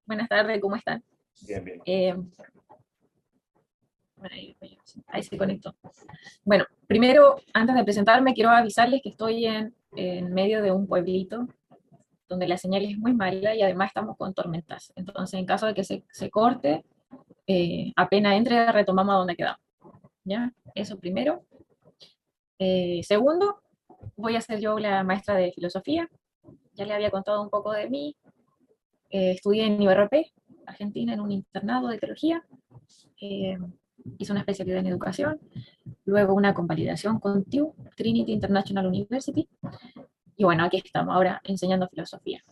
Buenas tardes, ¿cómo están? Bien, bien. Eh, bueno, ahí se conectó. Bueno, primero, antes de presentarme, quiero avisarles que estoy en medio de un pueblito donde la señal es muy mala y además estamos con tormentas. Entonces, en caso de que se corte, apenas entre, retomamos a donde quedamos. ¿Ya? Eso primero. Segundo, voy a ser yo la maestra de filosofía. Ya le había contado un poco de mí. Estudié en IBRP, Argentina, en un internado de teología. Eh, Hice una especialidad en educación, luego una convalidación con TU, Trinity International University, y bueno, aquí estamos ahora enseñando filosofía.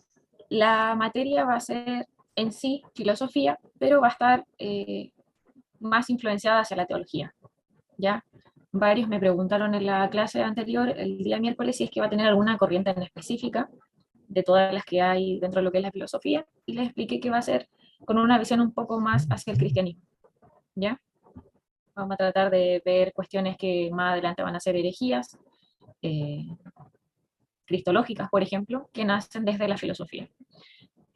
La materia va a ser en sí filosofía, pero va a estar más influenciada hacia la teología, ¿ya? Varios me preguntaron en la clase anterior, el día miércoles, si es que va a tener alguna corriente en específica de todas las que hay dentro de lo que es la filosofía, y les expliqué que va a ser con una visión un poco más hacia el cristianismo, ¿ya? Vamos a tratar de ver cuestiones que más adelante van a ser herejías, eh, cristológicas, por ejemplo, que nacen desde la filosofía.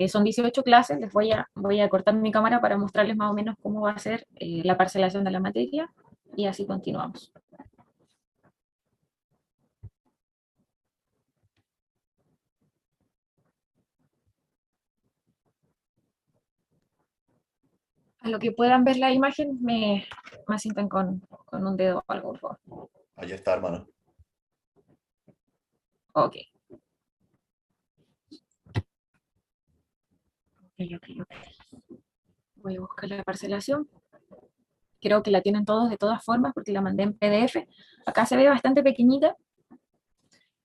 Son 18 clases, voy a cortar mi cámara para mostrarles más o menos cómo va a ser la parcelación de la materia y así continuamos. A lo que puedan ver la imagen, me asientan con un dedo o algo, por favor. Allá está, hermano. Ok, ok. Voy a buscar la parcelación. Creo que la tienen todos de todas formas porque la mandé en PDF. Acá se ve bastante pequeñita,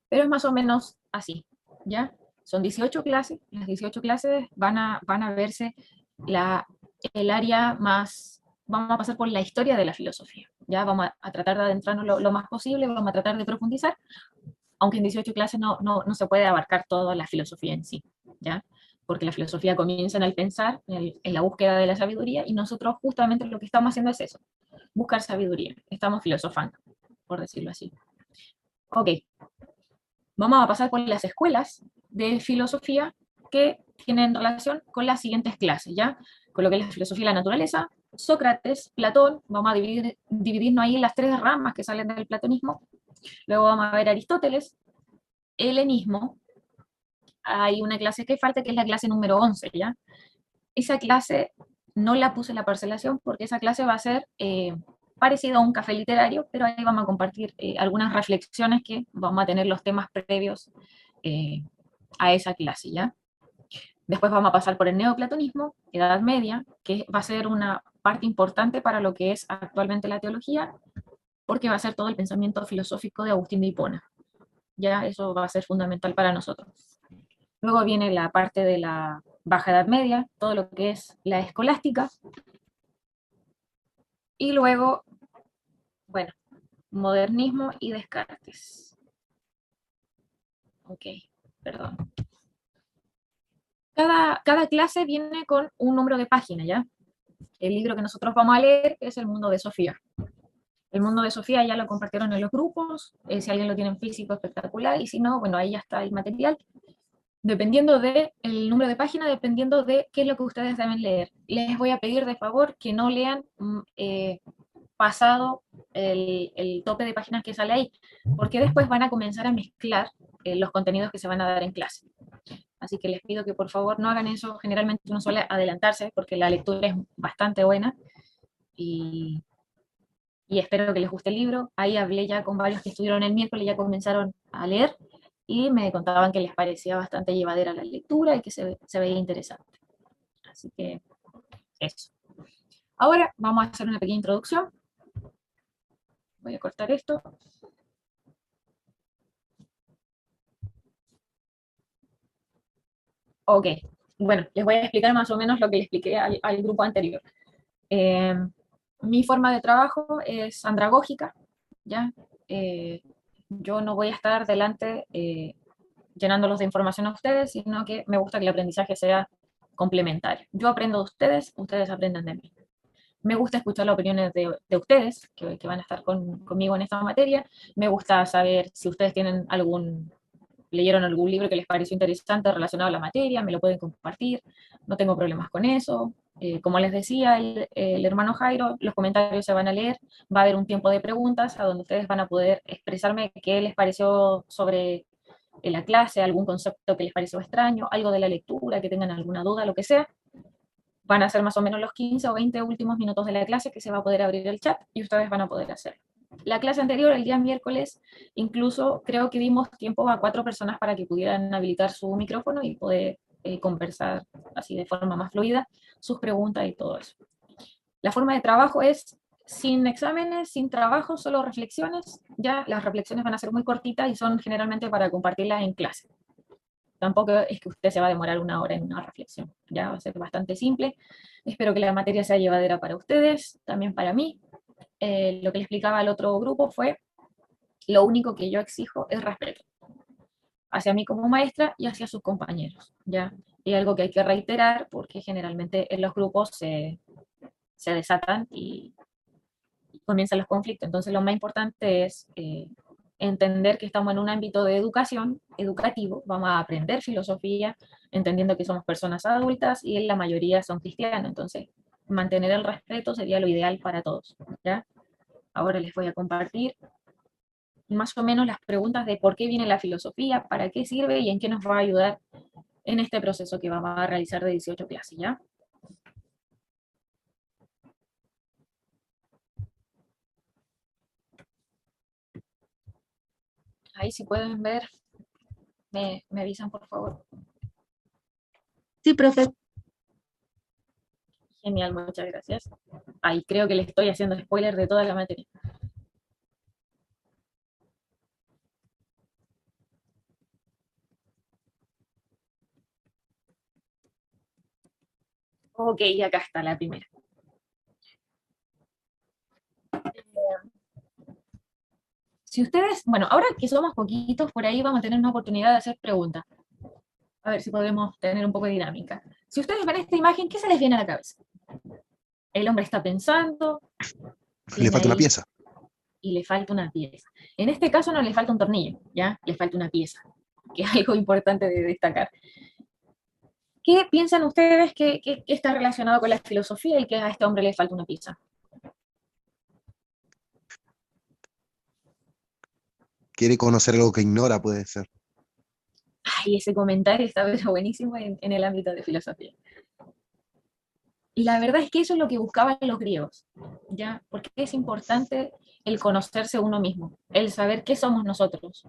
pero es más o menos así, ¿ya? Son 18 clases, las 18 clases van a verse la, el área más, vamos a pasar por la historia de la filosofía, ¿ya? Vamos a tratar de adentrarnos lo más posible, vamos a tratar de profundizar, aunque en 18 clases no se puede abarcar toda la filosofía en sí, ¿ya? Porque la filosofía comienza en el pensar, en la búsqueda de la sabiduría, y nosotros justamente lo que estamos haciendo es eso, buscar sabiduría, estamos filosofando, por decirlo así. Ok, vamos a pasar por las escuelas de filosofía que tienen relación con las siguientes clases, ¿ya? Con lo que es la filosofía de la naturaleza, Sócrates, Platón, vamos a dividirnos ahí en las tres ramas que salen del platonismo, luego vamos a ver Aristóteles, helenismo, hay una clase que falta que es la clase número 11, ¿ya? Esa clase no la puse en la parcelación porque esa clase va a ser parecida a un café literario, pero ahí vamos a compartir algunas reflexiones que vamos a tener los temas previos eh, a esa clase, ¿ya? Después vamos a pasar por el neoplatonismo, Edad Media, que va a ser una parte importante para lo que es actualmente la teología, porque va a ser todo el pensamiento filosófico de Agustín de Hipona. Ya eso va a ser fundamental para nosotros. Luego viene la parte de la Baja Edad Media, todo lo que es la escolástica, y luego, bueno, modernismo y Descartes. Ok, perdón. Cada clase viene con un número de página, ¿ya? El libro que nosotros vamos a leer es El Mundo de Sofía. El Mundo de Sofía ya lo compartieron en los grupos, si alguien lo tiene en físico, espectacular, y si no, bueno, ahí ya está el material. Dependiendo del número de página, dependiendo de qué es lo que ustedes deben leer. Les voy a pedir de favor que no lean pasado el tope de páginas que sale ahí, porque después van a comenzar a mezclar los contenidos que se van a dar en clase. Así que les pido que por favor no hagan eso. Generalmente uno suele adelantarse porque la lectura es bastante buena y, y espero que les guste el libro. Ahí hablé ya con varios que estuvieron el miércoles y ya comenzaron a leer y me contaban que les parecía bastante llevadera la lectura y que se veía interesante. Así que eso. Ahora vamos a hacer una pequeña introducción. Voy a cortar esto. Ok, bueno, les voy a explicar más o menos lo que les expliqué al grupo anterior. Eh, Mi forma de trabajo es andragógica, ¿ya? Eh, yo no voy a estar delante llenándolos de información a ustedes, sino que me gusta que el aprendizaje sea complementario. Yo aprendo de ustedes, ustedes aprenden de mí. Me gusta escuchar las opiniones de ustedes, que van a estar conmigo en esta materia. Me gusta saber si ustedes tienen algún leyeron algún libro que les pareció interesante relacionado a la materia, me lo pueden compartir, no tengo problemas con eso. Como les decía el hermano Jairo, los comentarios se van a leer, va a haber un tiempo de preguntas a donde ustedes van a poder expresarme qué les pareció sobre la clase, algún concepto que les pareció extraño, algo de la lectura, que tengan alguna duda, lo que sea. Van a ser más o menos los 15 o 20 últimos minutos de la clase que se va a poder abrir el chat y ustedes van a poder hacer. La clase anterior, el día miércoles, incluso creo que dimos tiempo a 4 personas para que pudieran habilitar su micrófono y poder conversar así de forma más fluida, sus preguntas y todo eso. La forma de trabajo es sin exámenes, sin trabajo, solo reflexiones. Ya las reflexiones van a ser muy cortitas y son generalmente para compartirlas en clase. Tampoco es que usted se va a demorar 1 hora en una reflexión, ya va a ser bastante simple. Espero que la materia sea llevadera para ustedes, también para mí. Lo que le explicaba al otro grupo fue, lo único que yo exijo es respeto, hacia mí como maestra y hacia sus compañeros, ¿ya? Y algo que hay que reiterar porque generalmente en los grupos se desatan y comienzan los conflictos. Entonces lo más importante es entender que estamos en un ámbito de educación, educativo, vamos a aprender filosofía, entendiendo que somos personas adultas y en la mayoría son cristianos, entonces mantener el respeto sería lo ideal para todos, ¿ya? Ahora les voy a compartir más o menos las preguntas de por qué viene la filosofía, para qué sirve y en qué nos va a ayudar en este proceso que vamos a realizar de 18 clases, ¿ya? Ahí si pueden ver, me avisan por favor. Sí, profe. Genial, muchas gracias. Ahí creo que le estoy haciendo spoiler de toda la materia. Ok, acá está la primera. Si ustedes, bueno, ahora que somos poquitos, por ahí vamos a tener una oportunidad de hacer preguntas. A ver si podemos tener un poco de dinámica. Si ustedes ven esta imagen, ¿qué se les viene a la cabeza? El hombre está pensando, Le tiene falta una ahí pieza. y le falta una pieza. En este caso no le falta un tornillo, ¿ya? Le falta una pieza, que es algo importante de destacar. ¿Qué piensan ustedes que está relacionado con la filosofía y que a este hombre le falta una pieza? Quiere conocer algo que ignora, puede ser. Ay, ese comentario está pero buenísimo en el ámbito de filosofía. Y la verdad es que eso es lo que buscaban los griegos, ¿ya? Porque es importante el conocerse uno mismo, el saber qué somos nosotros.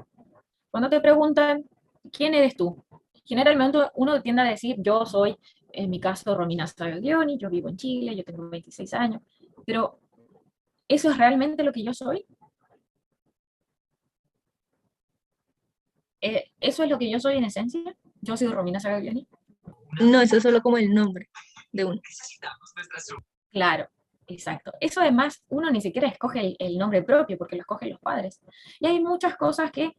Cuando te preguntan, ¿quién eres tú? Generalmente uno tiende a decir, yo soy, en mi caso, Romina Sagaglioni, yo vivo en Chile, yo tengo 26 años, pero ¿eso es realmente lo que yo soy? ¿Eso es lo que yo soy en esencia? ¿Yo soy Romina Sagaglioni? No, eso es solo como el nombre de uno. Claro, exacto. Eso además, uno ni siquiera escoge el nombre propio, porque lo escogen los padres. Y hay muchas cosas que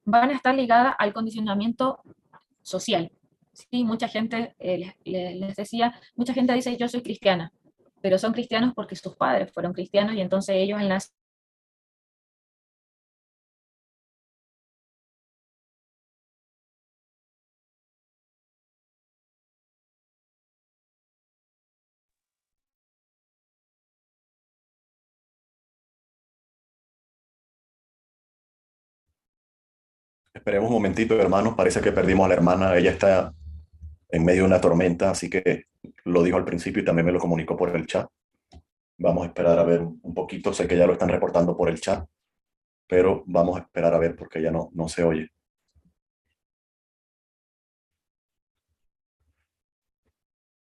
van a estar ligadas al condicionamiento social. Sí, mucha gente, les decía, mucha gente dice yo soy cristiana, pero son cristianos porque sus padres fueron cristianos y entonces ellos al nacer. Esperemos un momentito, hermanos. Parece que perdimos a la hermana. Ella está en medio de una tormenta, así que lo dijo al principio y también me lo comunicó por el chat. Vamos a esperar a ver un poquito. Sé que ya lo están reportando por el chat, pero vamos a esperar a ver porque ya no se oye.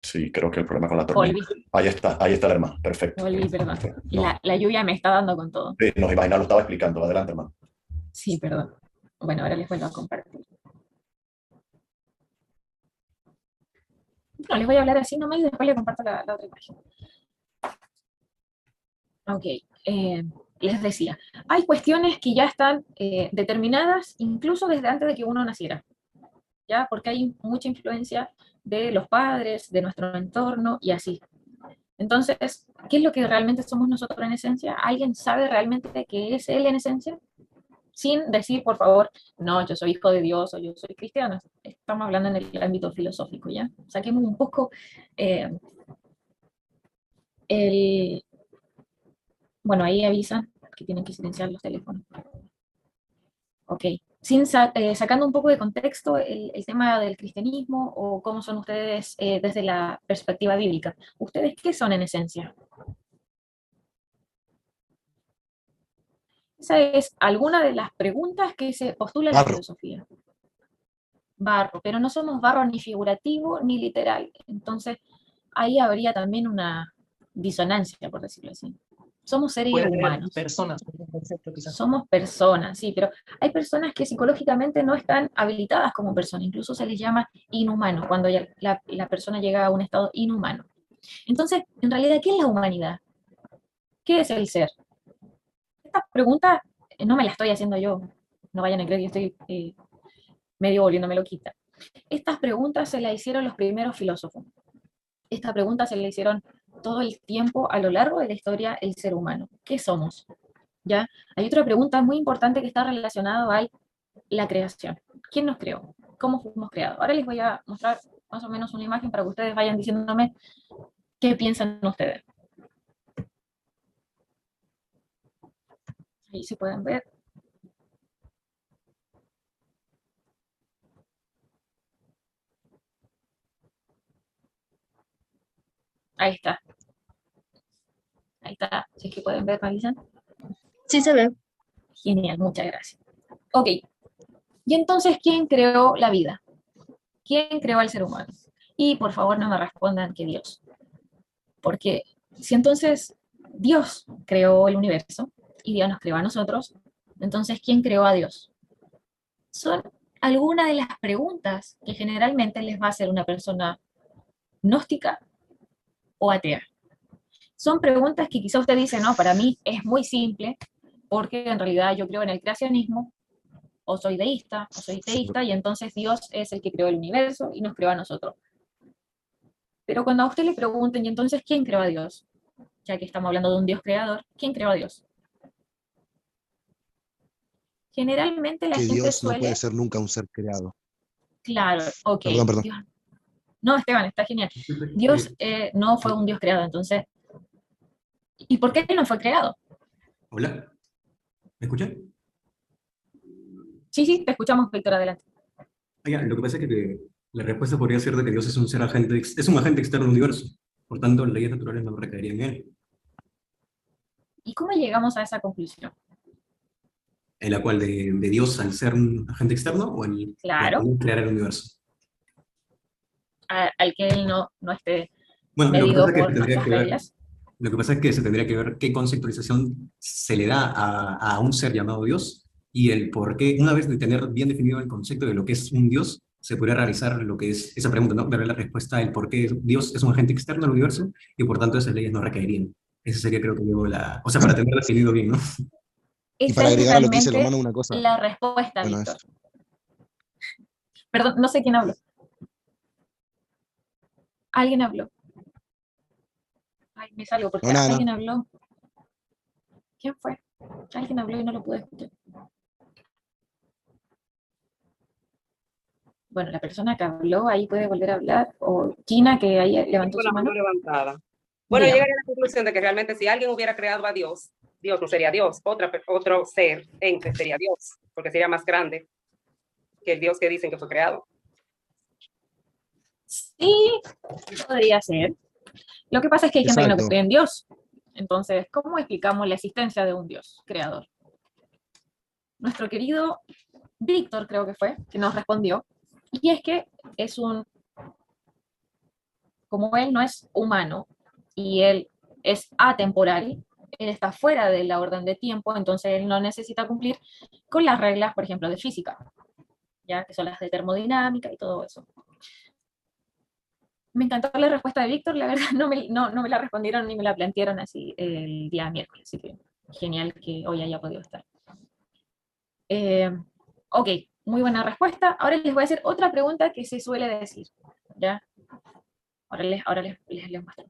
Sí, creo que el problema con la tormenta. Volví, Ahí está la hermana. Perfecto. volví, perdón. No, La lluvia me está dando con todo. sí, nos imaginamos, lo estaba explicando. Adelante, hermano. Sí, perdón. Bueno, ahora les vuelvo a compartir. No, les voy a hablar así nomás y después les comparto la otra imagen. Ok, les decía, hay cuestiones que ya están determinadas incluso desde antes de que uno naciera, ¿ya? Porque hay mucha influencia de los padres, de nuestro entorno y así. Entonces, ¿qué es lo que realmente somos nosotros en esencia? ¿Alguien sabe realmente qué es él en esencia? sin decir, por favor, no, yo soy hijo de Dios o yo soy cristiano. Estamos hablando en el ámbito filosófico, ¿ya? Saquemos un poco eh, el... Bueno, ahí avisan que tienen que silenciar los teléfonos. Ok. Sacando un poco de contexto el tema del cristianismo o cómo son ustedes desde la perspectiva bíblica. ¿Ustedes qué son en esencia? Esa es alguna de las preguntas que se postula en la Barro. filosofía. Barro, pero no somos barro ni figurativo ni literal. Entonces, ahí habría también una disonancia, por decirlo así. Somos seres Puede ser humanos. personas, un concepto quizás. Somos personas, sí, pero hay personas que psicológicamente no están habilitadas como personas, incluso se les llama inhumanos, cuando ya la persona llega a un estado inhumano. Entonces, en realidad, ¿qué es la humanidad? ¿Qué es el ser? Esta pregunta no me la estoy haciendo yo, no vayan a creer que estoy medio volviéndome loquita. Estas preguntas se las hicieron los primeros filósofos. Esta pregunta se la hicieron todo el tiempo a lo largo de la historia el ser humano. ¿Qué somos? ¿Ya? Hay otra pregunta muy importante que está relacionada a la creación. ¿Quién nos creó? ¿Cómo fuimos creados? Ahora les voy a mostrar más o menos una imagen para que ustedes vayan diciéndome qué piensan ustedes. Ahí se pueden ver. Ahí está. Ahí está. Si es que pueden ver, me avisan. Sí se ve. Genial, muchas gracias. Ok. Y entonces, ¿quién creó la vida? ¿Quién creó al ser humano? Y por favor no me respondan que Dios. Porque si entonces Dios creó el universo y Dios nos creó a nosotros, entonces ¿quién creó a Dios? Son algunas de las preguntas que generalmente les va a hacer una persona gnóstica o atea. Son preguntas que quizá usted dice, no, para mí es muy simple, porque en realidad yo creo en el creacionismo, o soy deísta, o soy teísta, y entonces Dios es el que creó el universo y nos creó a nosotros. Pero cuando a usted le pregunten, ¿y entonces quién creó a Dios? Ya que estamos hablando de un Dios creador, ¿quién creó a Dios? Generalmente la Que gente Dios no puede suele, ser nunca un ser creado. claro, ok, Perdón, perdón. Dios. No, Esteban, está genial. Disculpe, Dios no fue un Dios creado, entonces, ¿y por qué no fue creado? hola, ¿me escuchan? Sí, sí, te escuchamos, Víctor, adelante. Ya, lo que pasa es que la respuesta podría ser de que Dios es un ser agente, es un agente externo al universo. Por tanto, las leyes naturales no recaerían en él, ¿Y cómo llegamos a esa conclusión? en la cual de Dios al ser un agente externo o al Claro, crear el universo. al que él no esté Bueno, lo que pasa medido es que se por tendría nuestras que ver, reglas. lo que pasa es que se tendría que ver qué conceptualización se le da a un ser llamado Dios y el por qué, una vez de tener bien definido el concepto de lo que es un Dios, se podría realizar lo que es esa pregunta, ¿no? Darle la respuesta al por qué Dios es un agente externo al universo y por tanto esas leyes no recaerían. Esa sería, creo que, o sea, para tener definido bien, ¿no? Y Esa para es agregar a lo que dice el realmente hermano una cosa, la respuesta, bueno, Víctor. eso. Perdón, no sé quién habló. Alguien habló. Ay, me salgo No, porque nada, nada. alguien habló. ¿Quién fue? Alguien habló y no lo pude escuchar. Bueno, la persona que habló ahí puede volver a hablar, o Gina, que ahí levantó Con su la mano mano. levantada. Bueno, Dígame. llegaría a la conclusión de que realmente si alguien hubiera creado a Dios, Dios no sería Dios, otro ser, ente sería Dios, porque sería más grande que el Dios que dicen que fue creado. Sí, podría ser. Lo que pasa es que hay gente que no Exacto. cree en Dios. Entonces, ¿cómo explicamos la existencia de un Dios creador? Nuestro querido Víctor, creo que fue, que nos respondió, y es que es como él no es humano y él es atemporal, él está fuera de la orden de tiempo, entonces él no necesita cumplir con las reglas, por ejemplo, de física, ya que son las de termodinámica y todo eso. Me encantó la respuesta de Víctor, la verdad no me la respondieron ni me la plantearon así el día miércoles, así que genial que hoy haya podido estar. Ok, muy buena respuesta. Ahora les voy a hacer otra pregunta que se suele decir, ¿ya? Ahora les muestro.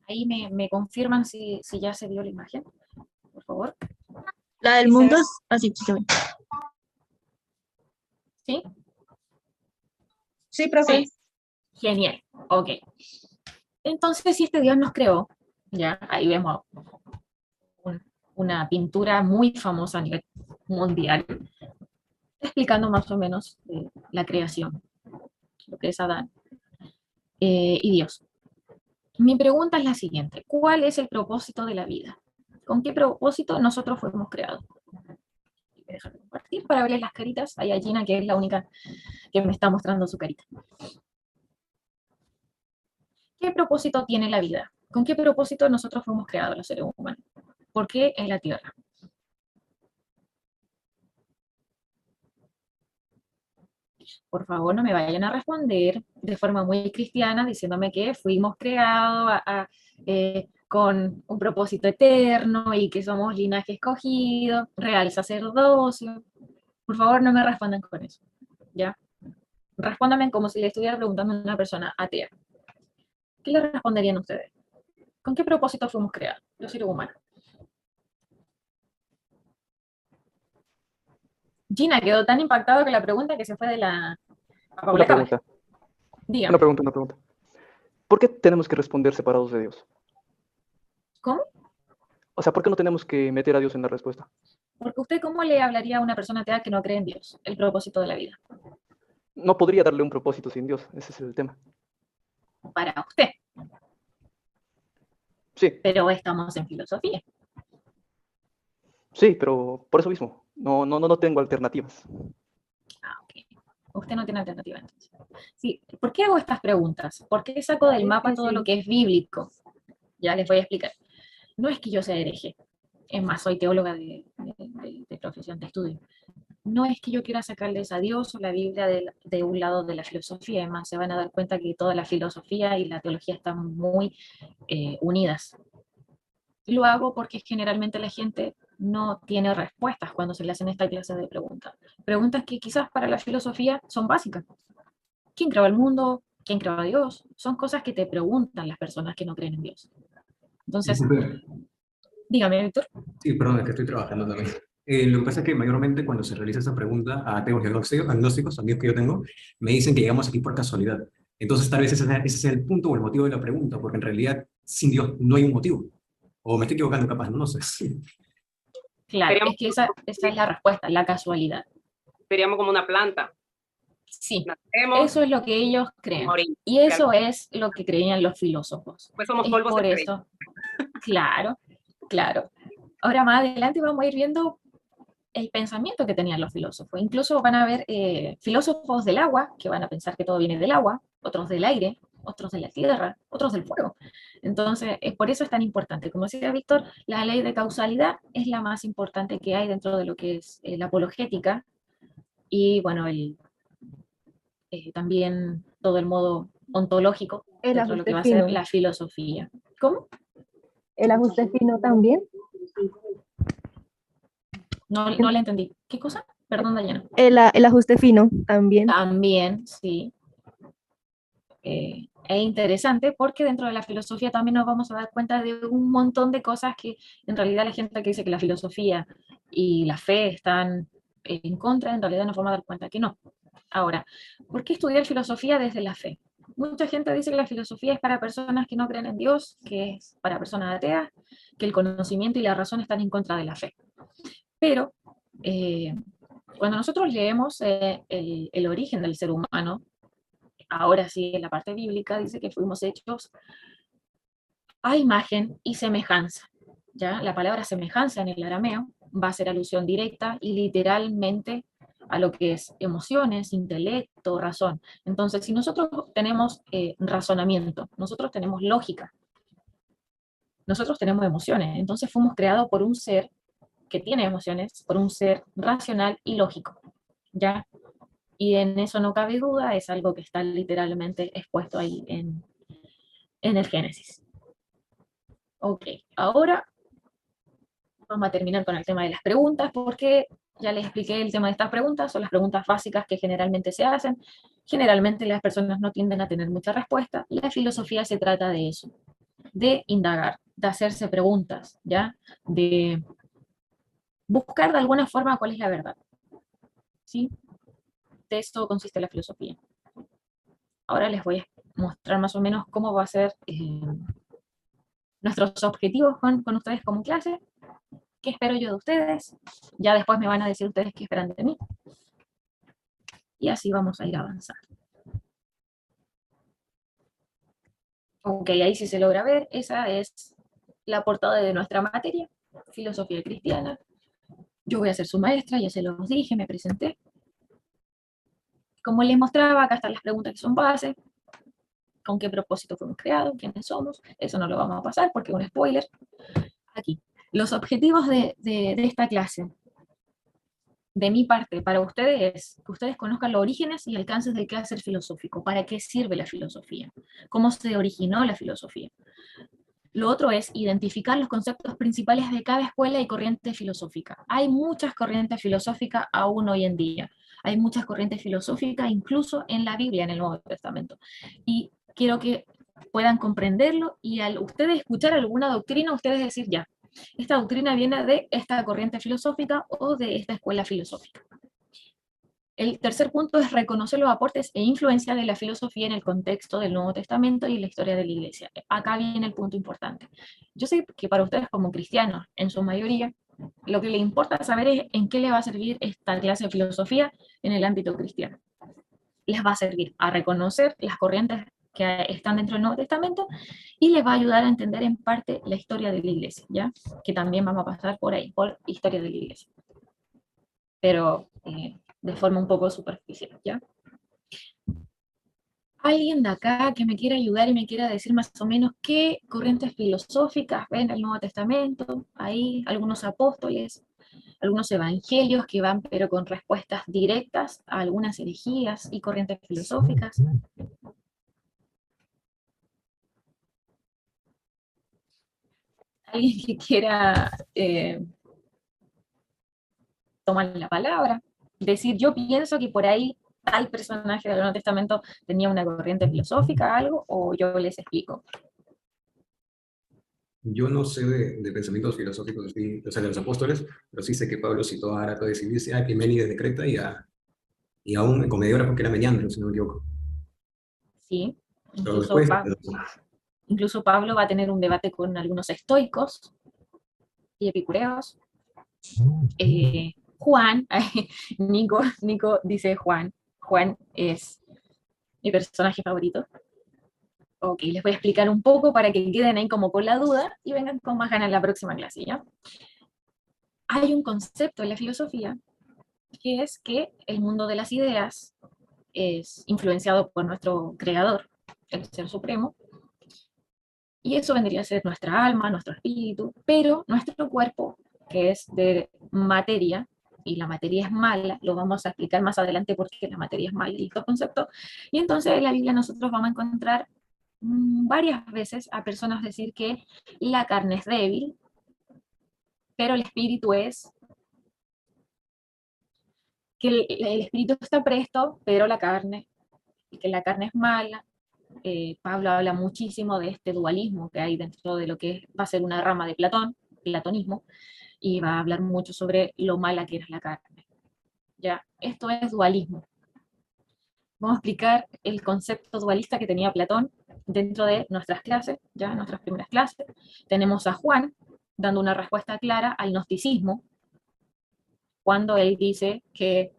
Ahí me confirman si ya se vio la imagen, por favor. La del Sí, se mundo ve. es así, sí se ve. ¿Sí? Sí, profe. Sí. Genial. Ok. Entonces, si este Dios nos creó, ya, ahí vemos una pintura muy famosa a nivel mundial, explicando más o menos la creación, lo que es Adán y Dios. Mi pregunta es la siguiente: ¿cuál es el propósito de la vida? ¿Con qué propósito nosotros fuimos creados? Déjame compartir para verles las caritas. Hay a Gina, que es la única que me está mostrando su carita. ¿Qué propósito tiene la vida? ¿Con qué propósito nosotros fuimos creados los seres humanos? ¿Por qué en la Tierra? Por favor, no me vayan a responder de forma muy cristiana diciéndome que fuimos creados con un propósito eterno y que somos linaje escogido, real sacerdocio. Por favor, no me respondan con eso, ¿ya? Respóndanme como si le estuviera preguntando a una persona atea. ¿Qué le responderían ustedes? ¿Con qué propósito fuimos creados, los seres humanos? Gina quedó tan impactado con la pregunta que se fue de la... Una pregunta, Dígame, una pregunta. ¿Por qué tenemos que responder separados de Dios? ¿cómo? O sea, ¿por qué no tenemos que meter a Dios en la respuesta? Porque usted, ¿cómo le hablaría a una persona atea que no cree en Dios, el propósito de la vida? No podría darle un propósito sin Dios, ese es el tema. Para usted, Sí, pero estamos en filosofía. sí, pero por eso mismo, no tengo alternativas. Ah, ok. Usted no tiene alternativa entonces. Sí, ¿por qué hago estas preguntas? ¿Por qué saco del mapa todo lo que es bíblico? Ya les voy a explicar. No es que yo sea hereje, es más, soy teóloga de profesión, de estudio. No es que yo quiera sacarles a Dios o la Biblia de un lado de la filosofía, es más, se van a dar cuenta que toda la filosofía y la teología están muy unidas. Lo hago porque generalmente la gente no tiene respuestas cuando se le hacen esta clase de preguntas. Preguntas que quizás para la filosofía son básicas. ¿Quién creó el mundo? ¿Quién creó a Dios? Son cosas que te preguntan las personas que no creen en Dios. Entonces, Disculpe. dígame, Víctor. Sí, perdón, es que estoy trabajando también. Lo que pasa es que mayormente cuando se realiza esa pregunta a ateos y agnósticos, amigos que yo tengo, me dicen que llegamos aquí por casualidad. Entonces tal vez ese sea el punto o el motivo de la pregunta, porque en realidad sin Dios no hay un motivo. O me estoy equivocando capaz, no sé. Claro, Seríamos, es que esa es la respuesta, la casualidad. seríamos como una planta. Sí, Nacemos, eso es lo que ellos creen. morimos. Y eso es lo que creían los filósofos. Pues somos Es polvos de por estrella. eso, claro, claro. Ahora más adelante vamos a ir viendo el pensamiento que tenían los filósofos. Incluso van a haber filósofos del agua, que van a pensar que todo viene del agua, otros del aire, otros de la tierra, otros del fuego. Entonces, por eso es tan importante. Como decía Víctor, la ley de causalidad es la más importante que hay dentro de lo que es la apologética y, bueno, también todo el modo ontológico El dentro de lo que ajuste va a ser fino. la filosofía. ¿Cómo? El ajuste fino también. No le entendí. ¿Qué cosa? Perdón, Dayana. El ajuste fino también. También, sí. Es interesante porque dentro de la filosofía también nos vamos a dar cuenta de un montón de cosas que en realidad la gente que dice que la filosofía y la fe están en contra, en realidad nos vamos a dar cuenta que no. Ahora, ¿por qué estudiar filosofía desde la fe? Mucha gente dice que la filosofía es para personas que no creen en Dios, que es para personas ateas, que el conocimiento y la razón están en contra de la fe. Pero cuando nosotros leemos el origen del ser humano, ahora sí, en la parte bíblica dice que fuimos hechos a imagen y semejanza. ¿Ya? La palabra semejanza en el arameo va a hacer alusión directa y literalmente a lo que es emociones, intelecto, razón. Entonces, si nosotros tenemos razonamiento, nosotros tenemos lógica, nosotros tenemos emociones, entonces fuimos creados por un ser que tiene emociones, por un ser racional y lógico. ¿Ya? Y en eso no cabe duda, es algo que está literalmente expuesto ahí en el Génesis. Ok, ahora vamos a terminar con el tema de las preguntas, porque ya les expliqué el tema de estas preguntas, son las preguntas básicas que generalmente se hacen. Generalmente las personas no tienden a tener mucha respuesta. La filosofía se trata de eso. de indagar, de hacerse preguntas, ¿ya? De buscar de alguna forma cuál es la verdad, ¿sí? De esto consiste la filosofía. Ahora les voy a mostrar más o menos cómo va a ser nuestros objetivos con ustedes como clase, qué espero yo de ustedes, ya después me van a decir ustedes qué esperan de mí, y así vamos a ir avanzando. Ok, ahí sí se logra ver, esa es la portada de nuestra materia, filosofía cristiana. Yo voy a ser su maestra, ya se los dije, me presenté. Como les mostraba, acá están las preguntas que son base, con qué propósito fuimos creados, quiénes somos, eso no lo vamos a pasar porque es un spoiler. Aquí, los objetivos de esta clase, de mi parte, para ustedes es que ustedes conozcan los orígenes y alcances del quehacer filosófico, para qué sirve la filosofía, cómo se originó la filosofía. Lo otro es identificar los conceptos principales de cada escuela y corriente filosófica. Hay muchas corrientes filosóficas aún hoy en día. Hay muchas corrientes filosóficas incluso en la Biblia, en el Nuevo Testamento. Y quiero que puedan comprenderlo y al ustedes escuchar alguna doctrina, ustedes decir ya, esta doctrina viene de esta corriente filosófica o de esta escuela filosófica. El tercer punto es reconocer los aportes e influencias de la filosofía en el contexto del Nuevo Testamento y la historia de la Iglesia. Acá viene el punto importante. Yo sé que para ustedes como cristianos, en su mayoría, lo que les importa saber es en qué les va a servir esta clase de filosofía en el ámbito cristiano. Les va a servir a reconocer las corrientes que están dentro del Nuevo Testamento y les va a ayudar a entender en parte la historia de la Iglesia, ¿ya? Que también vamos a pasar por ahí, por historia de la Iglesia. Pero de forma un poco superficial, ¿ya? Alguien de acá que me quiera ayudar y me quiera decir más o menos qué corrientes filosóficas ven el Nuevo Testamento, ahí algunos apóstoles, algunos evangelios que van pero con respuestas directas a algunas herejías y corrientes filosóficas. Alguien que quiera tomar la palabra, decir yo pienso que por ahí tal personaje del Nuevo Testamento tenía una corriente filosófica, algo, o yo les explico. Yo no sé de pensamientos filosóficos, así, o sea, de los apóstoles, pero sí sé que Pablo citó a Aráclides y dice a Epiménides de Creta y a un comediógrafo que era Meniandro, si no me equivoco. Sí, Pero después, incluso Pablo va a tener un debate con algunos estoicos y epicureos. Juan, Nico dice Juan es mi personaje favorito. Ok, les voy a explicar un poco para que queden ahí como con la duda y vengan con más ganas en la próxima clase, ¿ya? Hay un concepto en la filosofía que es que el mundo de las ideas es influenciado por nuestro creador, el Ser Supremo, y eso vendría a ser nuestra alma, nuestro espíritu, pero nuestro cuerpo, que es de materia, y la materia es mala, lo vamos a explicar más adelante porque la materia es mala y estos conceptos, y entonces en la Biblia nosotros vamos a encontrar varias veces a personas decir que la carne es débil, pero el espíritu es, que el espíritu está presto, pero la carne, y que la carne es mala. Pablo habla muchísimo de este dualismo que hay dentro de lo que va a ser una rama de Platón, platonismo, y va a hablar mucho sobre lo mala que es la carne. ¿Ya? Esto es dualismo. Vamos a explicar el concepto dualista que tenía Platón dentro de nuestras clases, ya nuestras primeras clases. Tenemos a Juan dando una respuesta clara al gnosticismo, cuando él dice que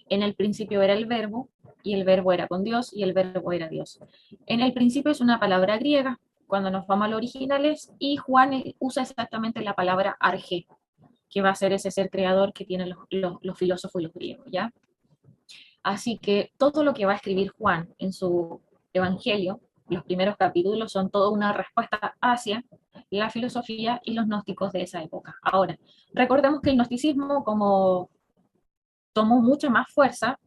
en el principio era el verbo, y el verbo era con Dios, y el verbo era Dios. En el principio es una palabra griega, cuando nos vamos a los originales, y Juan usa exactamente la palabra arge, que va a ser ese ser creador que tienen los filósofos y los griegos, ¿ya? Así que todo lo que va a escribir Juan en su evangelio, los primeros capítulos, son toda una respuesta hacia la filosofía y los gnósticos de esa época. Ahora, recordemos que el gnosticismo como tomó mucha más fuerza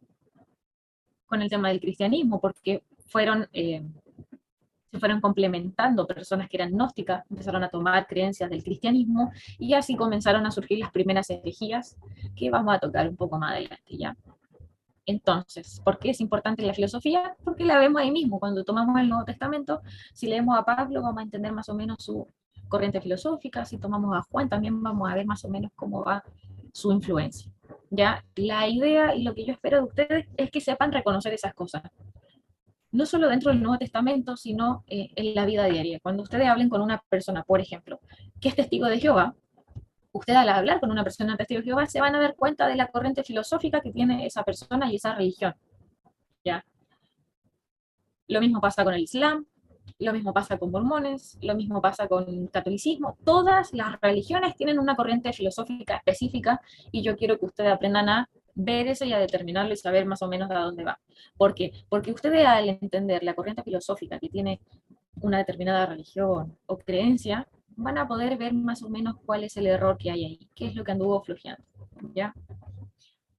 con el tema del cristianismo, porque se fueron complementando personas que eran gnósticas, empezaron a tomar creencias del cristianismo, y así comenzaron a surgir las primeras herejías, que vamos a tocar un poco más adelante, ¿ya? Entonces, ¿por qué es importante la filosofía? Porque la vemos ahí mismo. Cuando tomamos el Nuevo Testamento, si leemos a Pablo, vamos a entender más o menos su corriente filosófica. Si tomamos a Juan, también vamos a ver más o menos cómo va su influencia. ¿Ya? La idea y lo que yo espero de ustedes es que sepan reconocer esas cosas. No solo dentro del Nuevo Testamento, sino en la vida diaria. Cuando ustedes hablen con una persona, por ejemplo, que es testigo de Jehová, ustedes al hablar con una persona testigo de Jehová se van a dar cuenta de la corriente filosófica que tiene esa persona y esa religión. ¿Ya? Lo mismo pasa con el Islam, lo mismo pasa con mormones, lo mismo pasa con catolicismo. Todas las religiones tienen una corriente filosófica específica y yo quiero que ustedes aprendan a ver eso y a determinarlo y saber más o menos a dónde va. ¿Por qué? Porque ustedes al entender la corriente filosófica que tiene una determinada religión o creencia, van a poder ver más o menos cuál es el error que hay ahí, qué es lo que anduvo flojeando, ¿ya?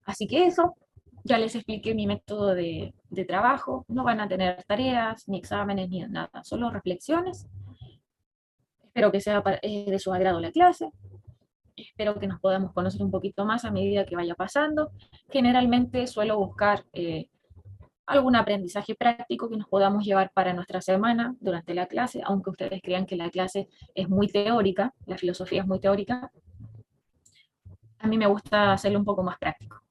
Así que eso, ya les expliqué mi método de trabajo, no van a tener tareas, ni exámenes, ni nada, solo reflexiones. Espero que sea de su agrado la clase, espero que nos podamos conocer un poquito más a medida que vaya pasando. Generalmente suelo buscar algún aprendizaje práctico que nos podamos llevar para nuestra semana durante la clase, aunque ustedes crean que la clase es muy teórica, la filosofía es muy teórica, a mí me gusta hacerlo un poco más práctico,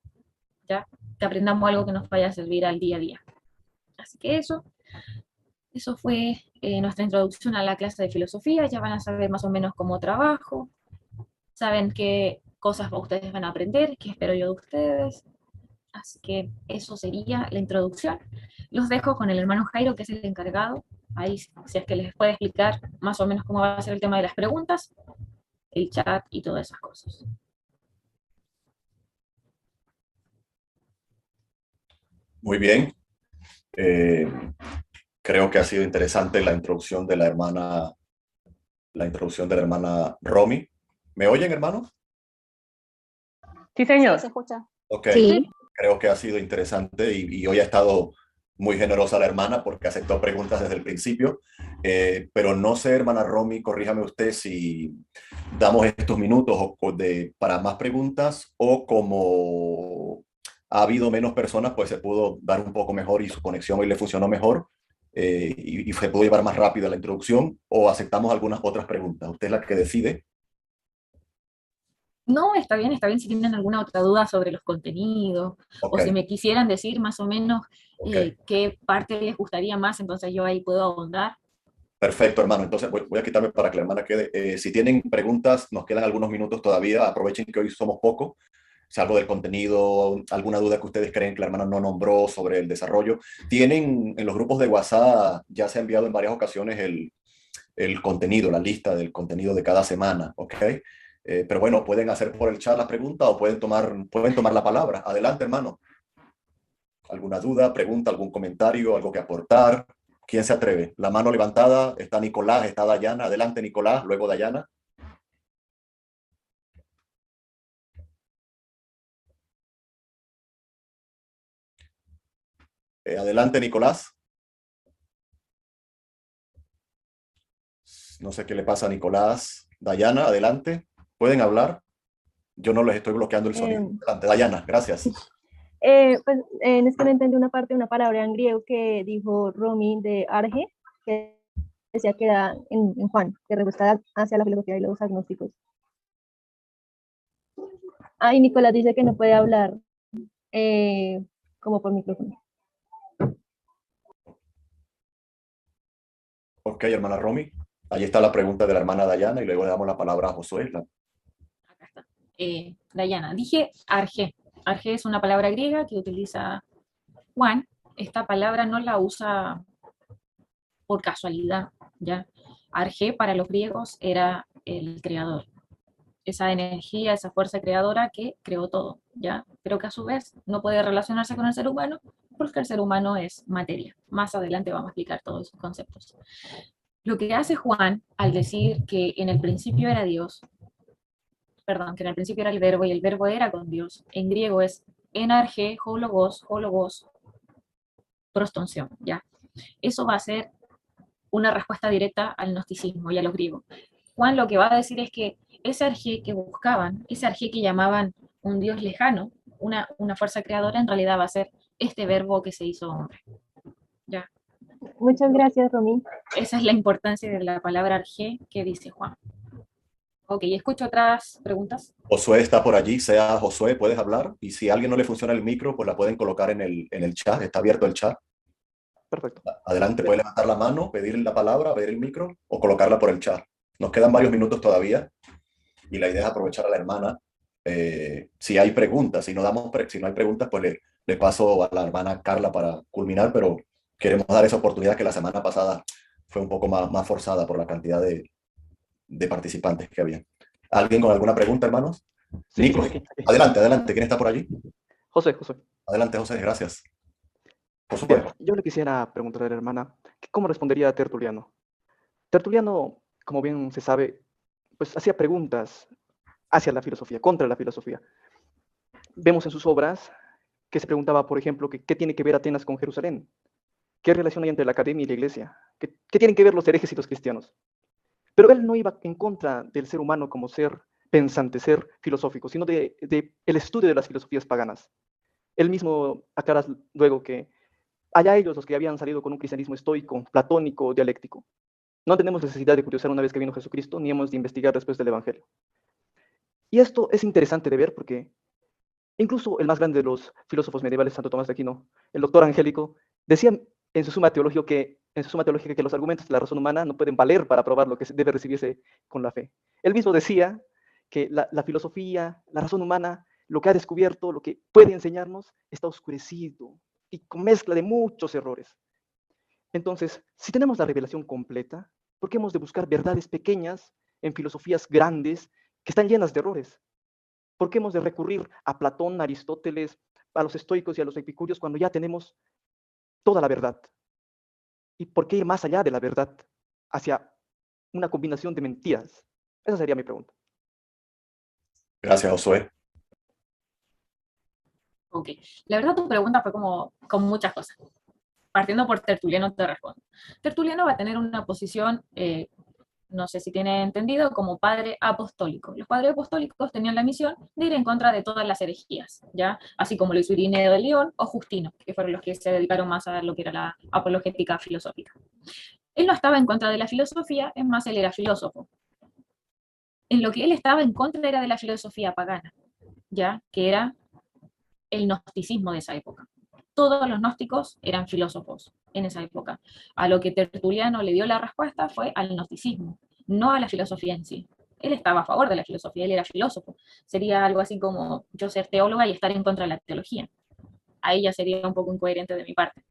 ¿ya? Que aprendamos algo que nos vaya a servir al día a día. Así que eso fue nuestra introducción a la clase de filosofía. Ya van a saber más o menos cómo trabajo, saben qué cosas ustedes van a aprender, qué espero yo de ustedes. Así que eso sería la introducción. Los dejo con el hermano Jairo, que es el encargado. Ahí, si es que les puede explicar más o menos cómo va a ser el tema de las preguntas, el chat y todas esas cosas. Muy bien. Creo que ha sido interesante la introducción de la hermana Romy. ¿Me oyen, hermanos? Sí, señor. Sí, se escucha. Ok. Sí. Creo que ha sido interesante y hoy ha estado muy generosa la hermana porque aceptó preguntas desde el principio. Pero no sé, hermana Romy, corríjame usted si damos estos minutos para más preguntas o como ha habido menos personas, pues se pudo dar un poco mejor y su conexión hoy le funcionó mejor y se pudo llevar más rápido la introducción o aceptamos algunas otras preguntas. Usted es la que decide. No, está bien si tienen alguna otra duda sobre los contenidos, Ok, o si me quisieran decir más o menos ok. qué parte les gustaría más, entonces yo ahí puedo ahondar. Perfecto, hermano. Entonces voy a quitarme para que la hermana quede. Si tienen preguntas, nos quedan algunos minutos todavía. Aprovechen que hoy somos pocos. Si algo del contenido, alguna duda que ustedes creen que la hermana no nombró sobre el desarrollo. Tienen en los grupos de WhatsApp, ya se ha enviado en varias ocasiones el contenido, la lista del contenido de cada semana, ¿ok? Pero bueno, pueden hacer por el chat las preguntas o pueden tomar la palabra. Adelante, hermano. ¿Alguna duda, pregunta, algún comentario, algo que aportar? ¿Quién se atreve? La mano levantada, está Nicolás, está Dayana. Adelante, Nicolás, luego Dayana. Adelante, Nicolás. No sé qué le pasa a Nicolás. Dayana, adelante. ¿Pueden hablar? Yo no les estoy bloqueando el sonido. Adelante, Dayana, gracias. Pues es que no entendí una parte de una palabra en griego que dijo Romy de Arge, que decía que era en Juan, que regusta hacia la filosofía y los agnósticos. Y Nicolás dice que no puede hablar como por micrófono. Ok, hermana Romy. Ahí está la pregunta de la hermana Dayana y luego le damos la palabra a Josué. Acá está. Dayana, dije arge. Arge es una palabra griega que utiliza Juan. Esta palabra no la usa por casualidad, ¿ya? Arge para los griegos era el creador, esa energía, esa fuerza creadora que creó todo, ¿ya? Pero que a su vez no puede relacionarse con el ser humano porque el ser humano es materia. Más adelante vamos a explicar todos esos conceptos. Lo que hace Juan al decir que en el principio era Dios, perdón, que en el principio era el verbo y el verbo era con Dios, en griego es enarge, hologos, prostonción, ¿ya? Eso va a ser una respuesta directa al gnosticismo y a los griegos. Juan lo que va a decir es que ese arjé que buscaban, ese arjé que llamaban un dios lejano, una fuerza creadora, en realidad va a ser este verbo que se hizo hombre. ¿Ya? Muchas gracias, Romy. Esa es la importancia de la palabra arjé que dice Juan. Ok, escucho otras preguntas. Josué está por allí, sea Josué, puedes hablar. Y si a alguien no le funciona el micro, pues la pueden colocar en el chat, está abierto el chat. Perfecto. Adelante, puede levantar la mano, pedir la palabra, pedir el micro o colocarla por el chat. Nos quedan varios minutos todavía y la idea es aprovechar a la hermana. Si hay preguntas, si no, si no hay preguntas, pues le paso a la hermana Carla para culminar, pero queremos dar esa oportunidad que la semana pasada fue un poco más forzada por la cantidad de participantes que había. ¿Alguien con alguna pregunta, hermanos? Sí, Nico, aquí. adelante, adelante. ¿Quién está por allí? José, José. Adelante, José, gracias. Por Bien, supuesto. yo le quisiera preguntar a la hermana, que ¿cómo respondería a Tertuliano? Tertuliano, como bien se sabe, pues hacía preguntas hacia la filosofía, contra la filosofía. Vemos en sus obras que se preguntaba, por ejemplo, que, ¿qué tiene que ver Atenas con Jerusalén? ¿Qué relación hay entre la academia y la iglesia? ¿Qué tienen que ver los herejes y los cristianos? Pero él no iba en contra del ser humano como ser pensante, ser filosófico, sino de el estudio de las filosofías paganas. Él mismo aclara luego que allá ellos los que habían salido con un cristianismo estoico, platónico, dialéctico. No tenemos necesidad de curiosar una vez que vino Jesucristo, ni hemos de investigar después del Evangelio. Y esto es interesante de ver porque incluso el más grande de los filósofos medievales, Santo Tomás de Aquino, el doctor Angélico, decía en su suma teológica que los argumentos de la razón humana no pueden valer para probar lo que debe recibirse con la fe. Él mismo decía que la filosofía, la razón humana, lo que ha descubierto, lo que puede enseñarnos, está oscurecido y con mezcla de muchos errores. Entonces, si tenemos la revelación completa, ¿por qué hemos de buscar verdades pequeñas en filosofías grandes que están llenas de errores? ¿Por qué hemos de recurrir a Platón, a Aristóteles, a los estoicos y a los epicúreos cuando ya tenemos toda la verdad? ¿Y por qué ir más allá de la verdad hacia una combinación de mentiras? Esa sería mi pregunta. Gracias, Josué. Ok, la verdad tu pregunta fue como con muchas cosas. Partiendo por Tertuliano te respondo. Tertuliano va a tener una posición, no sé si tiene entendido, como padre apostólico. Los padres apostólicos tenían la misión de ir en contra de todas las herejías, ¿ya? Así como lo hizo Irineo de León o Justino, que fueron los que se dedicaron más a lo que era la apologética filosófica. Él no estaba en contra de la filosofía, es más, él era filósofo. En lo que él estaba en contra era de la filosofía pagana, ¿ya? Que era el gnosticismo de esa época. Todos los gnósticos eran filósofos en esa época. A lo que Tertuliano le dio la respuesta fue al gnosticismo, no a la filosofía en sí. Él estaba a favor de la filosofía, él era filósofo. Sería algo así como yo ser teóloga y estar en contra de la teología. Ahí ya sería un poco incoherente de mi parte.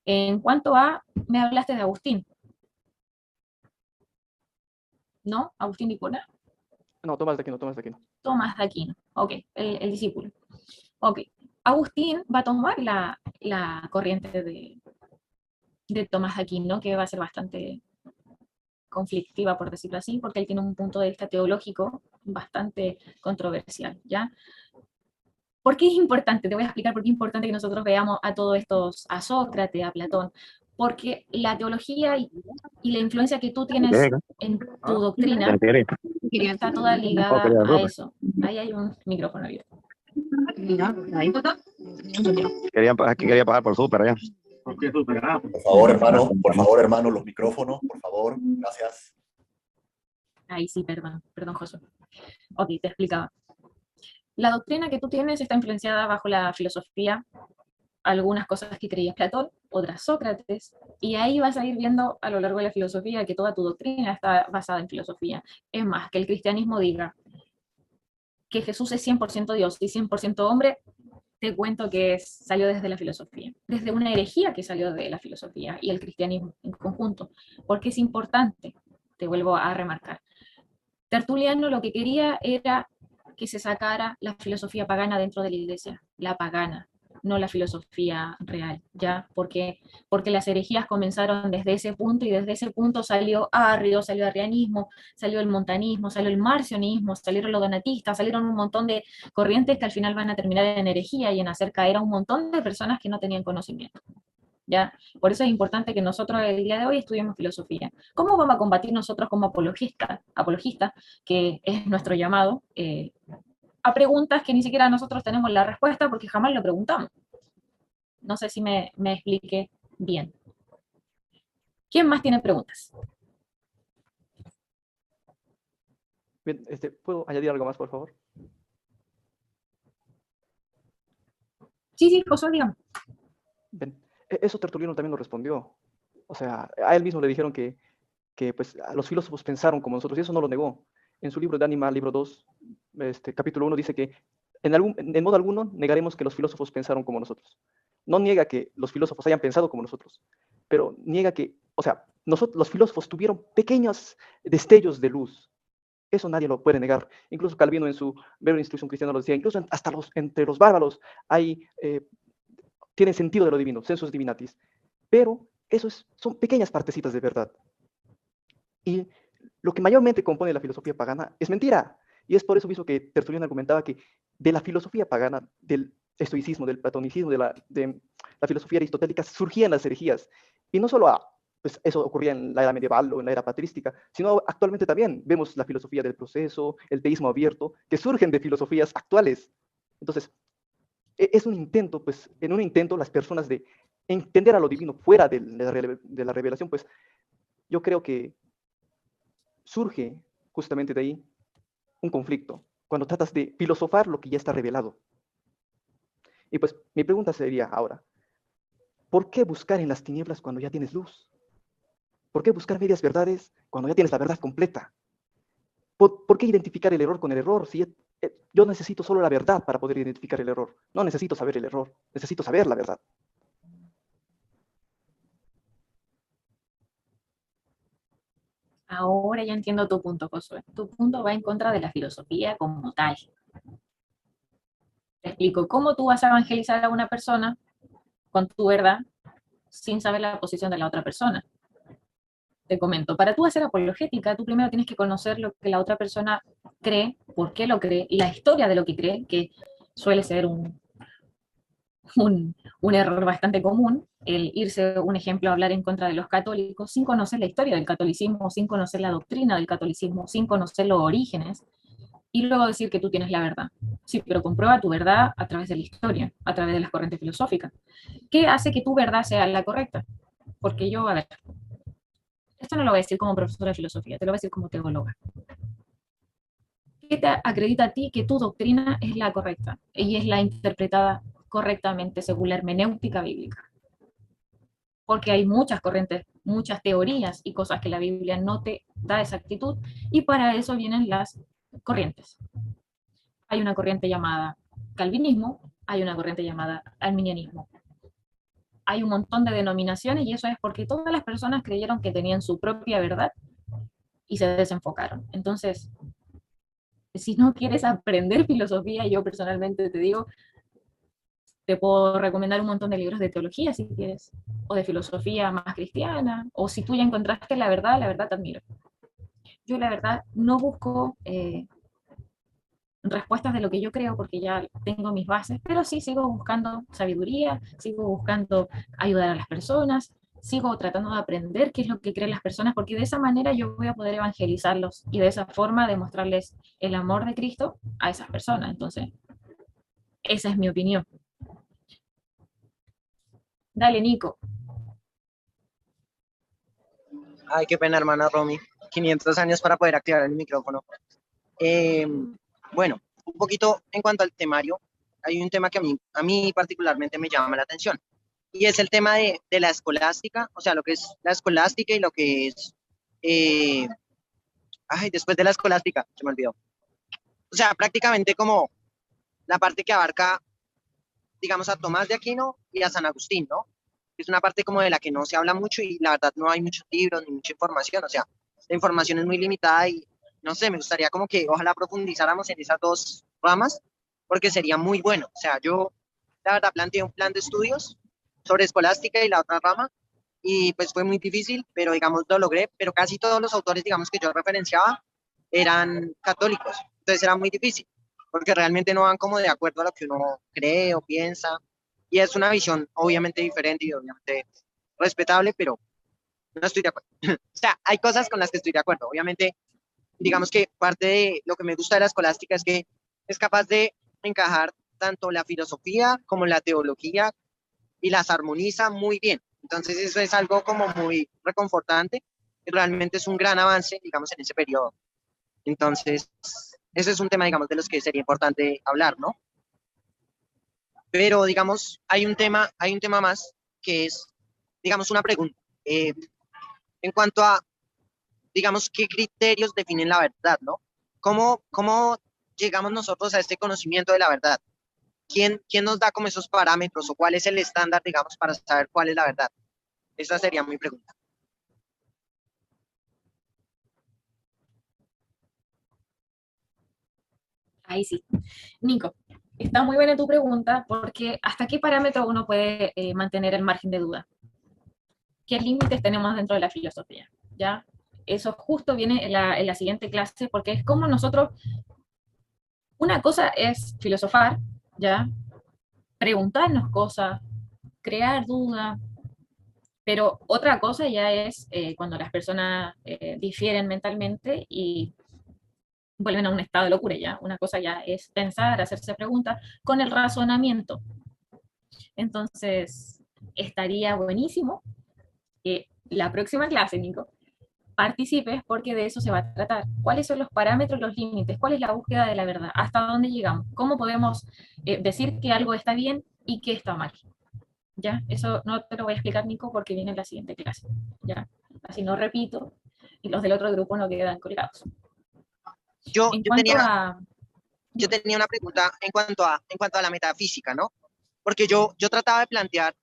En cuanto a, me hablaste de Agustín, ¿no? Agustín de Hipona. No, Tomás de Aquino, Tomás de Aquino. Tomás de Aquino, ok, el discípulo. Ok, Agustín va a tomar la corriente de Tomás de Aquino, que va a ser bastante conflictiva, por decirlo así, porque él tiene un punto de vista teológico bastante controversial, ¿ya? ¿Por qué es importante? Te voy a explicar por qué es importante que nosotros veamos a todos estos, a Sócrates, a Platón, porque la teología y la influencia que tú tienes en tu doctrina está toda ligada a eso. Ahí hay un micrófono abierto. Quería pagar por súper allá. Por favor, hermano, los micrófonos, por favor. Gracias. Ahí sí, perdón, Josué. Ok, te explicaba. La doctrina que tú tienes está influenciada bajo la filosofía, algunas cosas que creía Platón, otras Sócrates, y ahí vas a ir viendo a lo largo de la filosofía que toda tu doctrina está basada en filosofía. Es más, que el cristianismo diga que Jesús es 100% Dios y 100% hombre, te cuento que salió desde la filosofía, desde una herejía que salió de la filosofía y el cristianismo en conjunto, porque es importante, te vuelvo a remarcar. Tertuliano lo que quería era que se sacara la filosofía pagana dentro de la iglesia, la pagana, no la filosofía real, ¿ya? Porque las herejías comenzaron desde ese punto y desde ese punto salió Arrio, salió el arrianismo, salió el montanismo, salió el marcionismo, salieron los donatistas, salieron un montón de corrientes que al final van a terminar en herejía y en hacer caer a un montón de personas que no tenían conocimiento. ¿Ya? Por eso es importante que nosotros el día de hoy estudiemos filosofía. ¿Cómo vamos a combatir nosotros como apologistas, que es nuestro llamado, a preguntas que ni siquiera nosotros tenemos la respuesta porque jamás lo preguntamos? No sé si me expliqué bien. ¿Quién más tiene preguntas? Bien, ¿puedo añadir algo más, por favor? Sí, sí, Josué, dígame. Bien, eso Tertuliano también lo respondió. O sea, a él mismo le dijeron que pues, los filósofos pensaron como nosotros, y eso no lo negó. En su libro de Ánima, libro 2, capítulo 1, dice que en modo alguno negaremos que los filósofos pensaron como nosotros. No niega que los filósofos hayan pensado como nosotros, pero niega que, o sea, nosotros, los filósofos tuvieron pequeños destellos de luz. Eso nadie lo puede negar. Incluso Calvino en su Breve Instrucción Cristiana lo decía, incluso hasta entre los bárbaros hay, tiene sentido de lo divino, sensus divinatis. Pero eso son pequeñas partecitas de verdad. Y lo que mayormente compone la filosofía pagana es mentira. Y es por eso mismo que Tertuliano argumentaba que de la filosofía pagana, del estoicismo, del platonicismo, de la filosofía aristotélica, surgían las herejías. Y no solo pues eso ocurría en la era medieval o en la era patrística, sino actualmente también vemos la filosofía del proceso, el teísmo abierto, que surgen de filosofías actuales. Entonces, es un intento, pues, en un intento las personas de entender a lo divino fuera de la revelación, pues yo creo que surge justamente de ahí un conflicto, cuando tratas de filosofar lo que ya está revelado. Y pues mi pregunta sería ahora, ¿por qué buscar en las tinieblas cuando ya tienes luz? ¿Por qué buscar medias verdades cuando ya tienes la verdad completa? ¿Por qué identificar el error con el error? Si yo necesito solo la verdad para poder identificar el error. No necesito saber el error, necesito saber la verdad. Ahora ya entiendo tu punto, Josué. Tu punto va en contra de la filosofía como tal. Te explico, ¿cómo tú vas a evangelizar a una persona con tu verdad sin saber la posición de la otra persona? Te comento, para tú hacer apologética, tú primero tienes que conocer lo que la otra persona cree, por qué lo cree, la historia de lo que cree, que suele ser un error bastante común, el irse, un ejemplo, a hablar en contra de los católicos sin conocer la historia del catolicismo, sin conocer la doctrina del catolicismo, sin conocer los orígenes, y luego decir que tú tienes la verdad. Sí, pero comprueba tu verdad a través de la historia, a través de las corrientes filosóficas. ¿Qué hace que tu verdad sea la correcta? Porque yo, a ver, esto no lo voy a decir como profesora de filosofía, te lo voy a decir como teóloga. ¿Qué te acredita a ti que tu doctrina es la correcta y es la interpretada correctamente según la hermenéutica bíblica? Porque hay muchas corrientes, muchas teorías y cosas que la Biblia no te da exactitud, y para eso vienen las corrientes. Hay una corriente llamada calvinismo, hay una corriente llamada arminianismo. Hay un montón de denominaciones y eso es porque todas las personas creyeron que tenían su propia verdad y se desenfocaron. Entonces, si no quieres aprender filosofía, yo personalmente te digo, te puedo recomendar un montón de libros de teología si quieres, o de filosofía más cristiana, o si tú ya encontraste la verdad te admiro. Yo la verdad no busco respuestas de lo que yo creo porque ya tengo mis bases, pero sí sigo buscando sabiduría, sigo buscando ayudar a las personas, sigo tratando de aprender qué es lo que creen las personas, porque de esa manera yo voy a poder evangelizarlos y de esa forma demostrarles el amor de Cristo a esas personas. Entonces, esa es mi opinión. Dale, Nico. Ay, qué pena, hermana Romy. 500 años para poder activar el micrófono. Eh, bueno, un poquito en cuanto al temario, hay un tema que a mí particularmente me llama la atención, y es el tema de la escolástica, o sea, lo que es la escolástica y lo que es, eh, después de la escolástica, se me olvidó. O sea, prácticamente como la parte que abarca, digamos, a Tomás de Aquino y a San Agustín, ¿no? Es una parte como de la que no se habla mucho y la verdad no hay muchos libros ni mucha información, o sea, la información es muy limitada y no sé, me gustaría como que ojalá profundizáramos en esas dos ramas porque sería muy bueno. O sea, yo la verdad planteé un plan de estudios sobre escolástica y la otra rama y pues fue muy difícil, pero digamos lo logré, pero casi todos los autores, digamos, que yo referenciaba eran católicos, entonces era muy difícil porque realmente no van como de acuerdo a lo que uno cree o piensa, y es una visión obviamente diferente y obviamente respetable, pero no estoy de acuerdo. O sea, hay cosas con las que estoy de acuerdo. Obviamente, digamos que parte de lo que me gusta de la escolástica es que es capaz de encajar tanto la filosofía como la teología y las armoniza muy bien. Entonces eso es algo como muy reconfortante y realmente es un gran avance, digamos, en ese periodo. Entonces, ese es un tema, digamos, de los que sería importante hablar, ¿no? Pero, digamos, hay un tema más que es, digamos, una pregunta. En cuanto a, digamos, qué criterios definen la verdad, ¿no? ¿Cómo llegamos nosotros a este conocimiento de la verdad? ¿Quién nos da como esos parámetros o cuál es el estándar, digamos, para saber cuál es la verdad? Esa sería mi pregunta. Ahí sí. Nico, está muy buena tu pregunta porque ¿hasta qué parámetro uno puede mantener el margen de duda? ¿Qué límites tenemos dentro de la filosofía? ¿Ya? Eso justo viene en la siguiente clase porque es como nosotros, una cosa es filosofar, ¿ya? Preguntarnos cosas, crear dudas, pero otra cosa ya es cuando las personas difieren mentalmente y vuelven a un estado de locura ya. Una cosa ya es pensar, hacerse preguntas con el razonamiento. Entonces, estaría buenísimo que la próxima clase, Nico, participes porque de eso se va a tratar. ¿Cuáles son los parámetros, los límites? ¿Cuál es la búsqueda de la verdad? ¿Hasta dónde llegamos? ¿Cómo podemos decir que algo está bien y que está mal? ¿Ya? Eso no te lo voy a explicar, Nico, porque viene en la siguiente clase. ¿Ya? Así no repito y los del otro grupo no quedan colgados. Yo, En yo cuanto tenía, a... yo tenía una pregunta en cuanto a la metafísica, ¿no? Porque yo trataba de plantear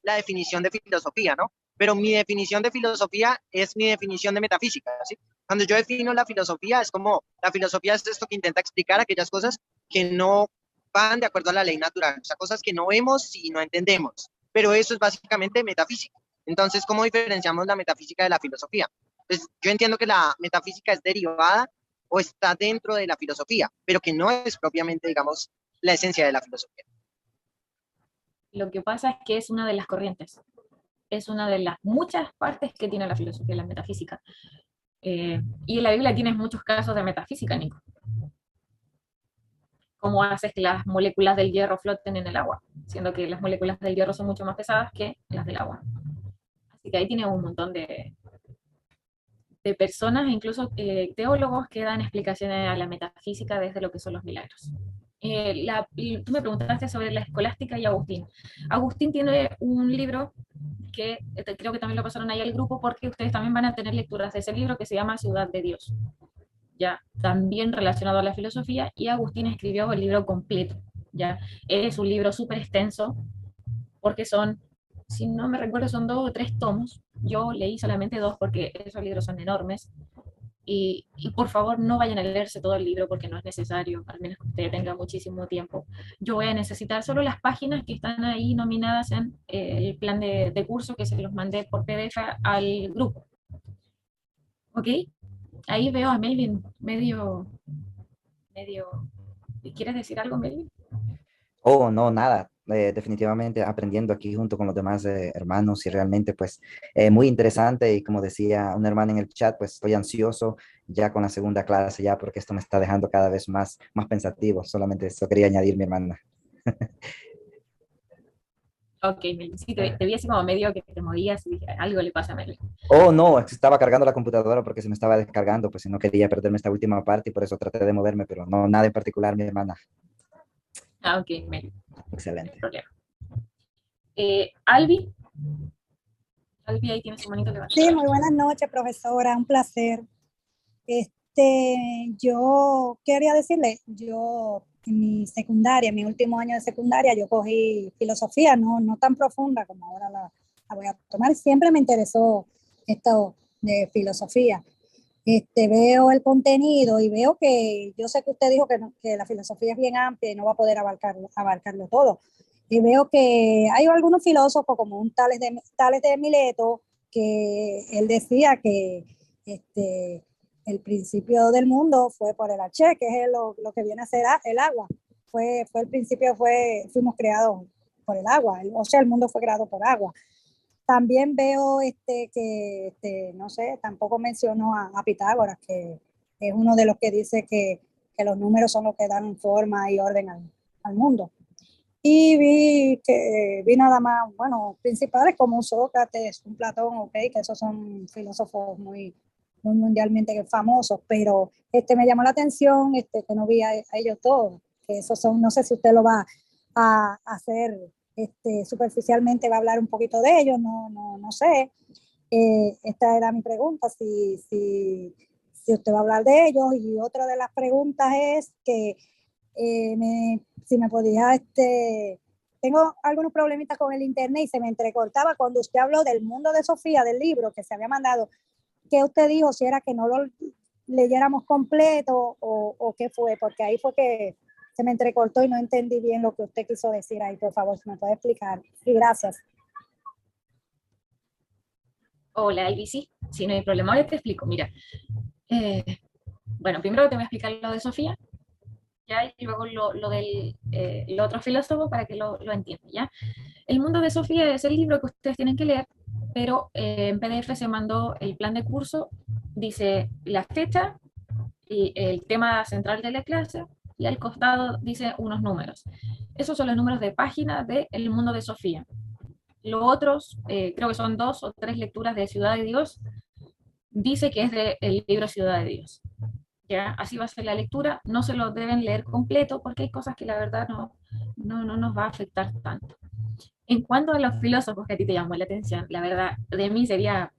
la definición de filosofía, ¿no? Pero mi definición de filosofía es mi definición de metafísica, ¿sí? Cuando yo defino la filosofía, es como, la filosofía es esto que intenta explicar aquellas cosas que no van de acuerdo a la ley natural, o sea, cosas que no vemos y no entendemos. Pero eso es básicamente metafísica. Entonces, ¿cómo diferenciamos la metafísica de la filosofía? Pues yo entiendo que la metafísica es derivada o está dentro de la filosofía, pero que no es propiamente, digamos, la esencia de la filosofía. Lo que pasa es que es una de las corrientes, es una de las muchas partes que tiene la filosofía, la metafísica. Y en la Biblia tienes muchos casos de metafísica, Nico. ¿Cómo haces que las moléculas del hierro floten en el agua? Siendo que las moléculas del hierro son mucho más pesadas que las del agua. Así que ahí tienes un montón de personas, incluso teólogos, que dan explicaciones a la metafísica desde lo que son los milagros. Tú me preguntaste sobre la escolástica y Agustín. Agustín tiene un libro que creo que también lo pasaron ahí al grupo porque ustedes también van a tener lecturas de ese libro que se llama Ciudad de Dios, ya también relacionado a la filosofía, y Agustín escribió el libro completo, ya es un libro súper extenso porque son, si no me recuerdo, son 2 o 3 tomos. Yo leí solamente 2 porque esos libros son enormes. Y por favor no vayan a leerse todo el libro porque no es necesario, al menos que usted tenga muchísimo tiempo. Yo voy a necesitar solo las páginas que están ahí nominadas en el plan de curso que se los mandé por PDF al grupo. ¿Ok? Ahí veo a Melvin medio... ¿Quieres decir algo, Melvin? Oh, no, nada. Definitivamente aprendiendo aquí junto con los demás hermanos y realmente pues muy interesante y como decía una hermana en el chat, pues estoy ansioso ya con la segunda clase ya porque esto me está dejando cada vez más pensativo. Solamente eso quería añadir mi hermana. Ok, Melvin, sí, te vi así como medio que te movías y dije, algo le pasa a Melvin. Oh, no, estaba cargando la computadora porque se me estaba descargando, pues y no quería perderme esta última parte y por eso traté de moverme, pero no, nada en particular, mi hermana. Ah, ok, Melvin, no hay Excelente. problema. Albi, Albi ahí tiene su manito levantada. Sí, muy buenas noches, profesora, un placer. Yo quería decirle, yo en mi secundaria, en mi último año de secundaria, yo cogí filosofía, no tan profunda como ahora la voy a tomar. Siempre me interesó esto de filosofía. Veo el contenido y veo que, yo sé que usted dijo que la filosofía es bien amplia y no va a poder abarcarlo todo. Y veo que hay algunos filósofos como un Tales de Mileto, que él decía que el principio del mundo fue por el H, que es lo que viene a ser el agua. Fue el principio, fuimos creados por el agua, o sea, el mundo fue creado por agua. También veo no sé, tampoco mencionó a Pitágoras, que es uno de los que dice que los números son los que dan forma y orden al mundo. y vi nada más, bueno, principales como un Sócrates, un Platón, ok, que esos son filósofos muy mundialmente famosos, pero me llamó la atención que no vi a ellos todos, que esos son, no sé si usted lo va a hacer superficialmente, va a hablar un poquito de ellos, no sé. Esta era mi pregunta, si usted va a hablar de ellos. Y otra de las preguntas es que si me podía, tengo algunos problemitas con el internet y se me entrecortaba cuando usted habló del mundo de Sofía, del libro que se había mandado. ¿Qué usted dijo? Si era que no lo leyéramos completo o qué fue, porque ahí fue que se me entrecortó y no entendí bien lo que usted quiso decir ahí. Por favor, si me puede explicar. Y gracias. Hola, Ivy, sí, no hay problema, ahora te explico. Mira, bueno, primero te voy a explicar lo de Sofía, ¿ya? Y luego lo del lo otro filósofo para que lo entiendan, ¿ya? El mundo de Sofía es el libro que ustedes tienen que leer, pero en PDF se mandó el plan de curso, dice la fecha y el tema central de la clase, y al costado dice unos números. Esos son los números de página de El Mundo de Sofía. Los otros, creo que son 2 o 3 lecturas de Ciudad de Dios, dice que es del libro Ciudad de Dios. ¿Ya? Así va a ser la lectura, no se lo deben leer completo porque hay cosas que la verdad no nos va a afectar tanto. En cuanto a los filósofos que a ti te llamó la atención, la verdad, de mí sería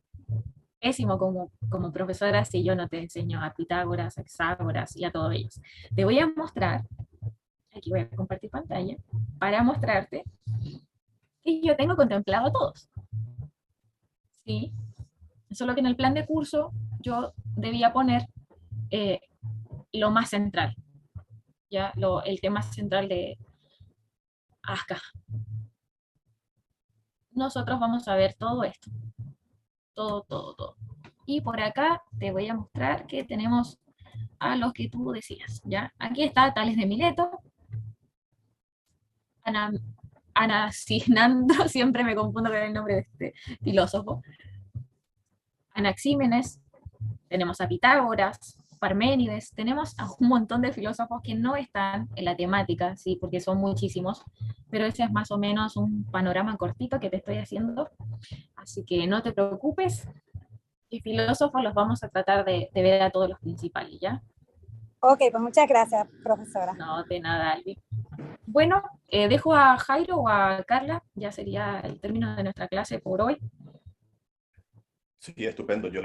pésimo como profesora si yo no te enseño a Pitágoras, a Hexágoras y a todos ellos. Te voy a mostrar, aquí voy a compartir pantalla, para mostrarte que yo tengo contemplado a todos. ¿Sí? Solo que en el plan de curso yo debía poner lo más central, ¿ya? El tema central de ASCA. Nosotros vamos a ver todo esto. Todo. Y por acá te voy a mostrar que tenemos a los que tú decías, ¿ya? Aquí está Tales de Mileto, Anaximandro, siempre me confundo con el nombre de este filósofo, Anaxímenes, tenemos a Pitágoras, Parménides, tenemos a un montón de filósofos que no están en la temática, sí, porque son muchísimos, pero ese es más o menos un panorama cortito que te estoy haciendo, así que no te preocupes, y filósofos los vamos a tratar de ver a todos los principales, ¿ya? Ok, pues muchas gracias, profesora. No, de nada, Albi. Bueno, dejo a Jairo o a Carla, ya sería el término de nuestra clase por hoy. Sí, estupendo. Yo